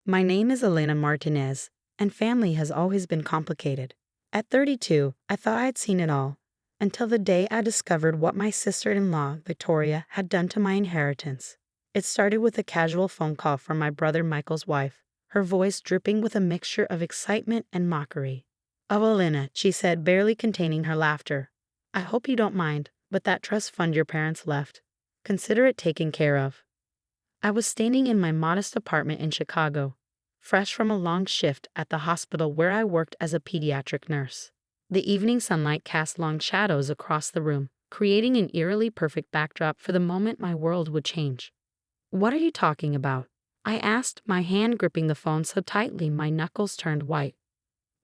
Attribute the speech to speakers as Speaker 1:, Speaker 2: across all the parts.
Speaker 1: My name is Elena Martinez, and family has always been complicated. At 32, I thought I had seen it all, until the day I discovered what my sister-in-law, Victoria, had done to my inheritance. It started with a casual phone call from my brother Michael's wife, her voice dripping with a mixture of excitement and mockery. "Oh, Elena," she said, barely containing her laughter. "I hope you don't mind, but that trust fund your parents left. Consider it taken care of." I was standing in my modest apartment in Chicago, fresh from a long shift at the hospital where I worked as a pediatric nurse. The evening sunlight cast long shadows across the room, creating an eerily perfect backdrop for the moment my world would change. "What are you talking about?" I asked, my hand gripping the phone so tightly my knuckles turned white.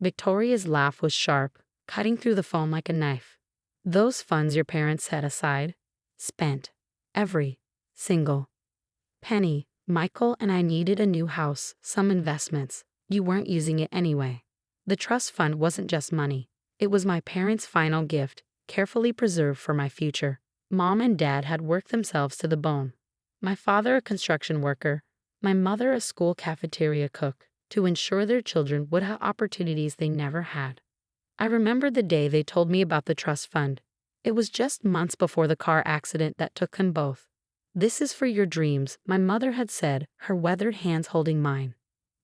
Speaker 1: Victoria's laugh was sharp, cutting through the phone like a knife. "Those funds your parents set aside, spent every single penny. Michael and I needed a new house, some investments. You weren't using it anyway. The trust fund wasn't just money. It was my parents' final gift, carefully preserved for my future. Mom and Dad had worked themselves to the bone. My father a construction worker, my mother a school cafeteria cook, to ensure their children would have opportunities they never had. I remembered the day they told me about the trust fund. It was just months before the car accident that took them both. "This is for your dreams," my mother had said, her weathered hands holding mine.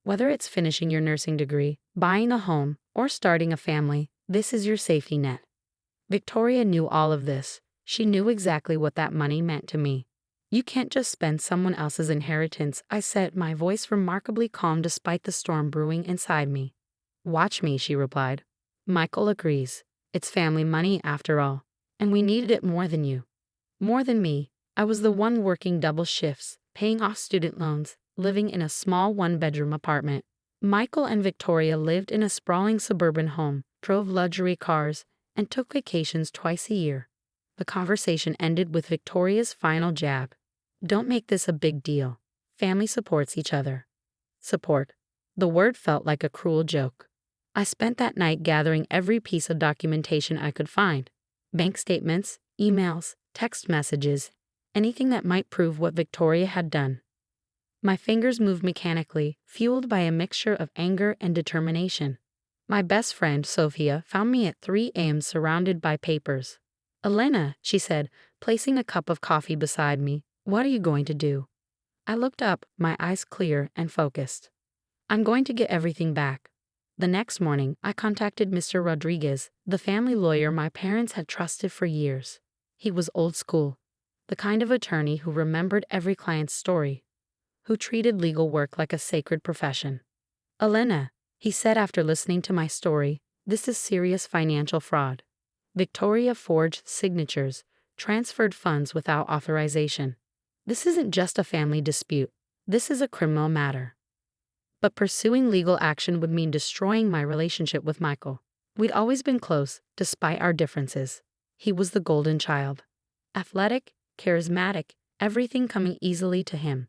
Speaker 1: "Whether it's finishing your nursing degree, buying a home, or starting a family, this is your safety net." Victoria knew all of this. She knew exactly what that money meant to me. "You can't just spend someone else's inheritance," I said, my voice remarkably calm despite the storm brewing inside me. "Watch me," she replied. "Michael agrees. It's family money after all, and we needed it more than you." More than me. I was the one working double shifts, paying off student loans, living in a small one-bedroom apartment. Michael and Victoria lived in a sprawling suburban home, drove luxury cars, and took vacations twice a year. The conversation ended with Victoria's final jab. "Don't make this a big deal. Family supports each other." Support. The word felt like a cruel joke. I spent that night gathering every piece of documentation I could find. Bank statements, emails, text messages, anything that might prove what Victoria had done. My fingers moved mechanically, fueled by a mixture of anger and determination. My best friend, Sophia, found me at 3 a.m. surrounded by papers. "Elena," she said, placing a cup of coffee beside me, "what are you going to do?" I looked up, my eyes clear and focused. "I'm going to get everything back." The next morning, I contacted Mr. Rodriguez, the family lawyer my parents had trusted for years. He was old school, the kind of attorney who remembered every client's story, who treated legal work like a sacred profession. "Elena," he said after listening to my story, "this is serious financial fraud. Victoria forged signatures, transferred funds without authorization. This isn't just a family dispute. This is a criminal matter." But pursuing legal action would mean destroying my relationship with Michael. We'd always been close, despite our differences. He was the golden child. Athletic, charismatic, everything coming easily to him.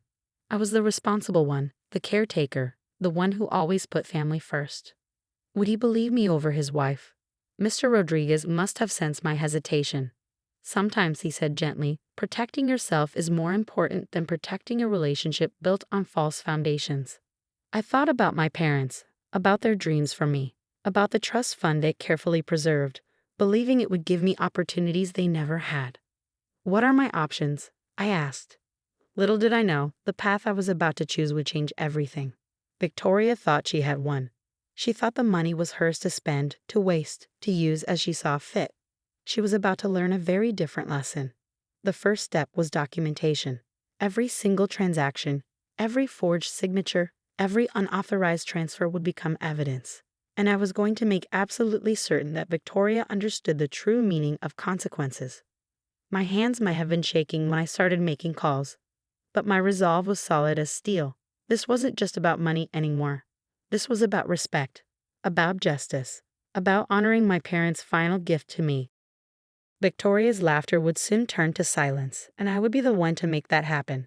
Speaker 1: I was the responsible one, the caretaker, the one who always put family first. Would he believe me over his wife? Mr. Rodriguez must have sensed my hesitation. "Sometimes," he said gently, "protecting yourself is more important than protecting a relationship built on false foundations." I thought about my parents, about their dreams for me, about the trust fund they carefully preserved, believing it would give me opportunities they never had. "What are my options?" I asked. Little did I know, the path I was about to choose would change everything. Victoria thought she had won. She thought the money was hers to spend, to waste, to use as she saw fit. She was about to learn a very different lesson. The first step was documentation. Every single transaction, every forged signature, every unauthorized transfer would become evidence. And I was going to make absolutely certain that Victoria understood the true meaning of consequences. My hands might have been shaking when I started making calls, but my resolve was solid as steel. This wasn't just about money anymore. This was about respect, about justice, about honoring my parents' final gift to me. Victoria's laughter would soon turn to silence, and I would be the one to make that happen.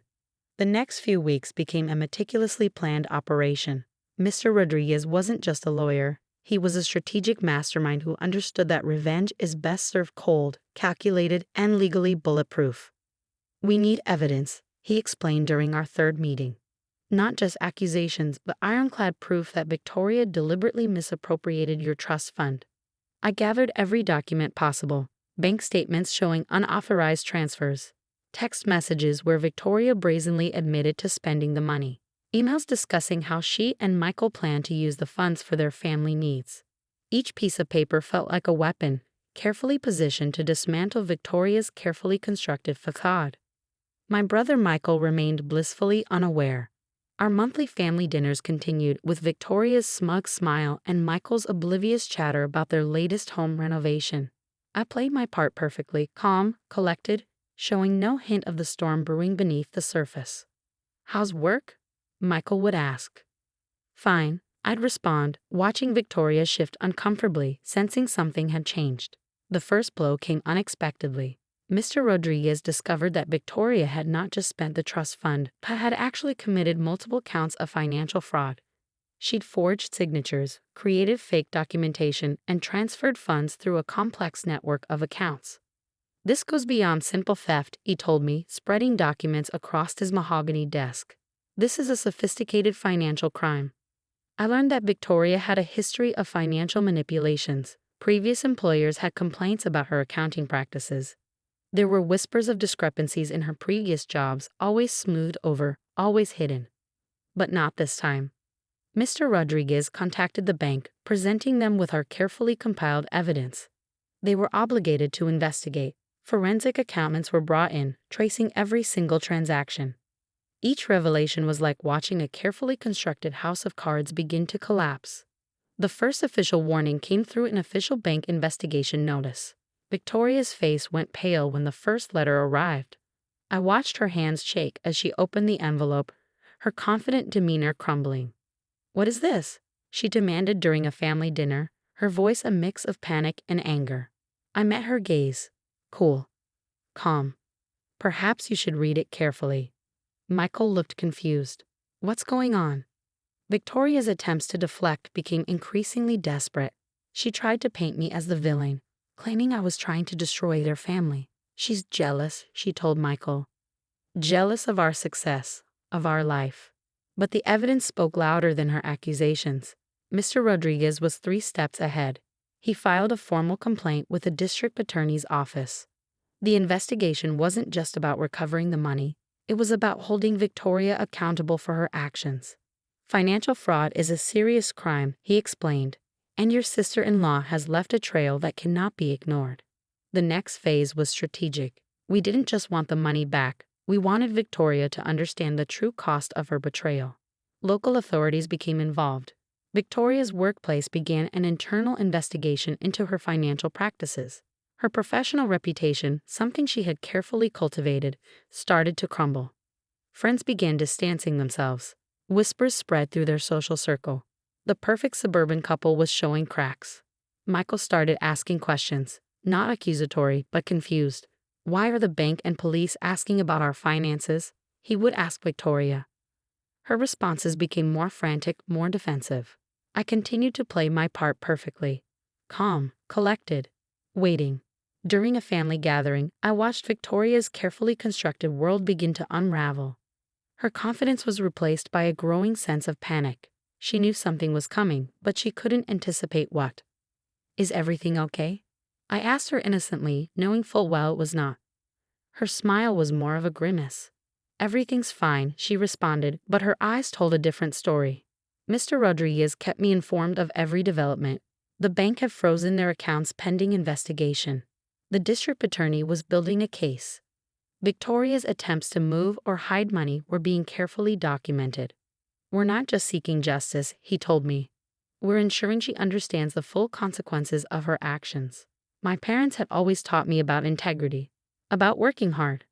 Speaker 1: The next few weeks became a meticulously planned operation. Mr. Rodriguez wasn't just a lawyer. He was a strategic mastermind who understood that revenge is best served cold, calculated, and legally bulletproof. "We need evidence," he explained during our third meeting. Not just accusations, but ironclad proof that Victoria deliberately misappropriated your trust fund. I gathered every document possible: bank statements showing unauthorized transfers, text messages where Victoria brazenly admitted to spending the money, emails discussing how she and Michael planned to use the funds for their family needs. Each piece of paper felt like a weapon, carefully positioned to dismantle Victoria's carefully constructed facade. My brother Michael remained blissfully unaware. Our monthly family dinners continued, with Victoria's smug smile and Michael's oblivious chatter about their latest home renovation. I played my part perfectly, calm, collected, showing no hint of the storm brewing beneath the surface. "How's work?" Michael would ask. "Fine," I'd respond, watching Victoria shift uncomfortably, sensing something had changed. The first blow came unexpectedly. Mr. Rodriguez discovered that Victoria had not just spent the trust fund, but had actually committed multiple counts of financial fraud. She'd forged signatures, created fake documentation, and transferred funds through a complex network of accounts. "This goes beyond simple theft," he told me, spreading documents across his mahogany desk. "This is a sophisticated financial crime." I learned that Victoria had a history of financial manipulations. Previous employers had complaints about her accounting practices. There were whispers of discrepancies in her previous jobs, always smoothed over, always hidden. But not this time. Mr. Rodriguez contacted the bank, presenting them with our carefully compiled evidence. They were obligated to investigate. Forensic accountants were brought in, tracing every single transaction. Each revelation was like watching a carefully constructed house of cards begin to collapse. The first official warning came through an official bank investigation notice. Victoria's face went pale when the first letter arrived. I watched her hands shake as she opened the envelope, her confident demeanor crumbling. "What is this?" she demanded during a family dinner, her voice a mix of panic and anger. I met her gaze. "Cool. Calm. Perhaps you should read it carefully." Michael looked confused. "What's going on?" Victoria's attempts to deflect became increasingly desperate. She tried to paint me as the villain, claiming I was trying to destroy their family. "She's jealous," she told Michael. "Jealous of our success, of our life." But the evidence spoke louder than her accusations. Mr. Rodriguez was 3 steps ahead. He filed a formal complaint with the district attorney's office. The investigation wasn't just about recovering the money, it was about holding Victoria accountable for her actions. "Financial fraud is a serious crime," he explained, "and your sister-in-law has left a trail that cannot be ignored." The next phase was strategic. We didn't just want the money back, we wanted Victoria to understand the true cost of her betrayal. Local authorities became involved. Victoria's workplace began an internal investigation into her financial practices. Her professional reputation, something she had carefully cultivated, started to crumble. Friends began distancing themselves. Whispers spread through their social circle. The perfect suburban couple was showing cracks. Michael started asking questions, not accusatory, but confused. "Why are the bank and police asking about our finances?" he would ask Victoria. Her responses became more frantic, more defensive. I continued to play my part perfectly. Calm, collected, waiting. During a family gathering, I watched Victoria's carefully constructed world begin to unravel. Her confidence was replaced by a growing sense of panic. She knew something was coming, but she couldn't anticipate what. "Is everything okay?" I asked her innocently, knowing full well it was not. Her smile was more of a grimace. "Everything's fine," she responded, but her eyes told a different story. Mr. Rodriguez kept me informed of every development. The bank had frozen their accounts pending investigation. The district attorney was building a case. Victoria's attempts to move or hide money were being carefully documented. "We're not just seeking justice," he told me. "We're ensuring she understands the full consequences of her actions." My parents had always taught me about integrity, about working hard,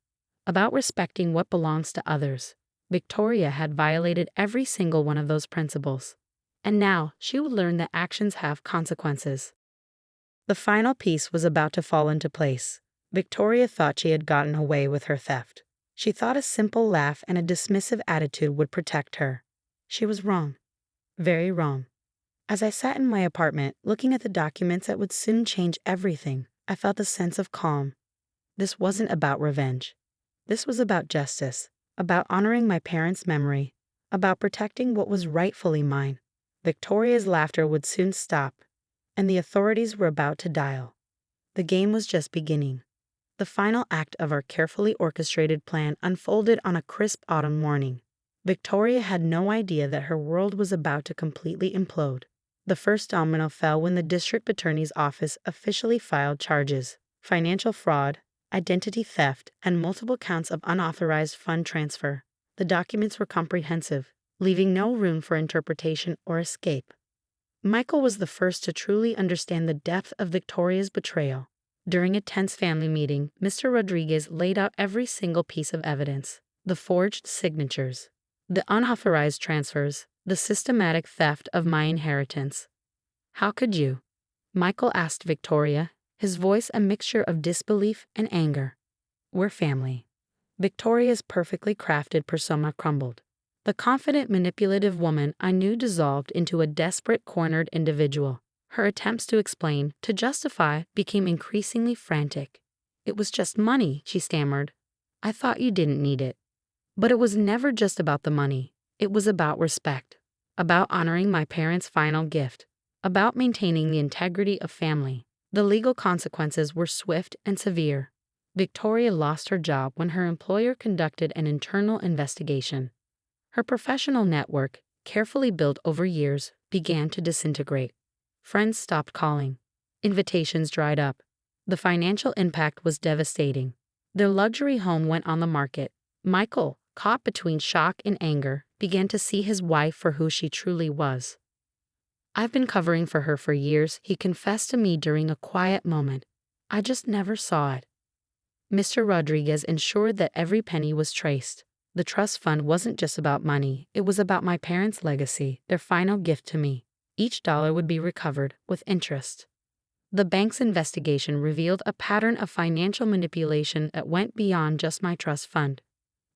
Speaker 1: about respecting what belongs to others. Victoria had violated every single one of those principles. And now she would learn that actions have consequences. The final piece was about to fall into place. Victoria thought she had gotten away with her theft. She thought a simple laugh and a dismissive attitude would protect her. She was wrong. Very wrong. As I sat in my apartment, looking at the documents that would soon change everything, I felt a sense of calm. This wasn't about revenge. This was about justice, about honoring my parents' memory, about protecting what was rightfully mine. Victoria's laughter would soon stop, and the authorities were about to dial. The game was just beginning. The final act of our carefully orchestrated plan unfolded on a crisp autumn morning. Victoria had no idea that her world was about to completely implode. The first domino fell when the district attorney's office officially filed charges: financial fraud, identity theft, and multiple counts of unauthorized fund transfer. The documents were comprehensive, leaving no room for interpretation or escape. Michael was the first to truly understand the depth of Victoria's betrayal. During a tense family meeting, Mr. Rodriguez laid out every single piece of evidence: the forged signatures, the unauthorized transfers, the systematic theft of my inheritance. "How could you?" Michael asked Victoria, his voice a mixture of disbelief and anger. "We're family." Victoria's perfectly crafted persona crumbled. The confident, manipulative woman I knew dissolved into a desperate, cornered individual. Her attempts to explain, to justify, became increasingly frantic. "It was just money," she stammered. "I thought you didn't need it." But it was never just about the money. It was about respect, about honoring my parents' final gift, about maintaining the integrity of family. The legal consequences were swift and severe. Victoria lost her job when her employer conducted an internal investigation. Her professional network, carefully built over years, began to disintegrate. Friends stopped calling. Invitations dried up. The financial impact was devastating. Their luxury home went on the market. Michael, caught between shock and anger, began to see his wife for who she truly was. "I've been covering for her for years," he confessed to me during a quiet moment. "I just never saw it." Mr. Rodriguez ensured that every penny was traced. The trust fund wasn't just about money, it was about my parents' legacy, their final gift to me. Each dollar would be recovered, with interest. The bank's investigation revealed a pattern of financial manipulation that went beyond just my trust fund.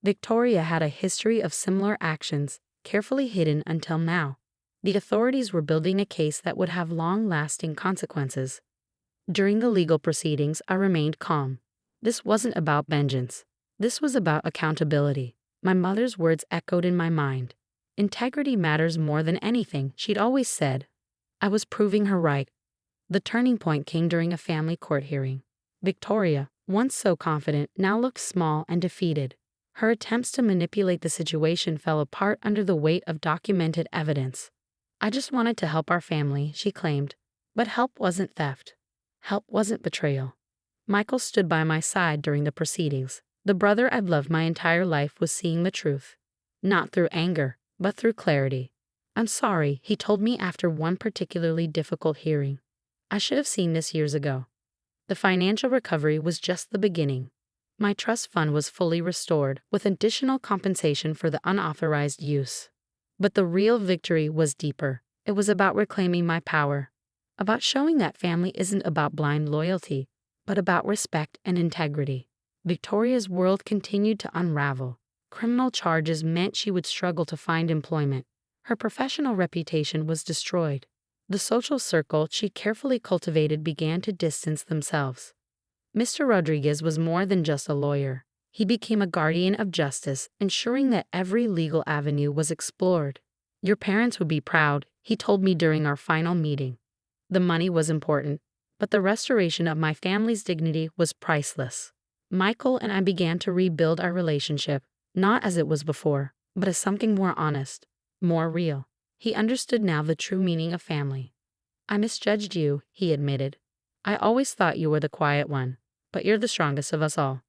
Speaker 1: Victoria had a history of similar actions, carefully hidden until now. The authorities were building a case that would have long-lasting consequences. During the legal proceedings, I remained calm. This wasn't about vengeance. This was about accountability. My mother's words echoed in my mind. "Integrity matters more than anything," she'd always said. I was proving her right. The turning point came during a family court hearing. Victoria, once so confident, now looked small and defeated. Her attempts to manipulate the situation fell apart under the weight of documented evidence. "I just wanted to help our family," she claimed. But help wasn't theft. Help wasn't betrayal. Michael stood by my side during the proceedings. The brother I've loved my entire life was seeing the truth. Not through anger, but through clarity. "I'm sorry," he told me after one particularly difficult hearing. "I should have seen this years ago." The financial recovery was just the beginning. My trust fund was fully restored, with additional compensation for the unauthorized use. But the real victory was deeper. It was about reclaiming my power, about showing that family isn't about blind loyalty, but about respect and integrity. Victoria's world continued to unravel. Criminal charges meant she would struggle to find employment. Her professional reputation was destroyed. The social circle she carefully cultivated began to distance themselves. Mr. Rodriguez was more than just a lawyer. He became a guardian of justice, ensuring that every legal avenue was explored. "Your parents would be proud," he told me during our final meeting. The money was important, but the restoration of my family's dignity was priceless. Michael and I began to rebuild our relationship, not as it was before, but as something more honest, more real. He understood now the true meaning of family. "I misjudged you," he admitted. "I always thought you were the quiet one, but you're the strongest of us all."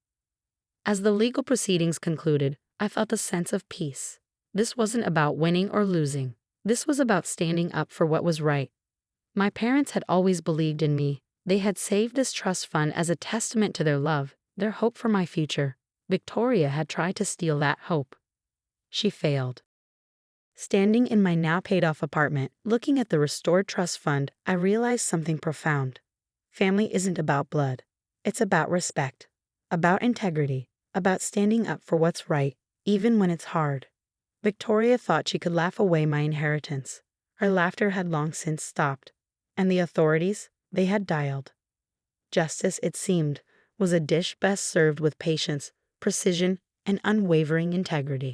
Speaker 1: As the legal proceedings concluded, I felt a sense of peace. This wasn't about winning or losing. This was about standing up for what was right. My parents had always believed in me. They had saved this trust fund as a testament to their love, their hope for my future. Victoria had tried to steal that hope. She failed. Standing in my now paid-off apartment, looking at the restored trust fund, I realized something profound. Family isn't about blood. It's about respect, about integrity, about standing up for what's right, even when it's hard. Victoria thought she could laugh away my inheritance. Her laughter had long since stopped. And the authorities, they had dialed. Justice, it seemed, was a dish best served with patience, precision, and unwavering integrity.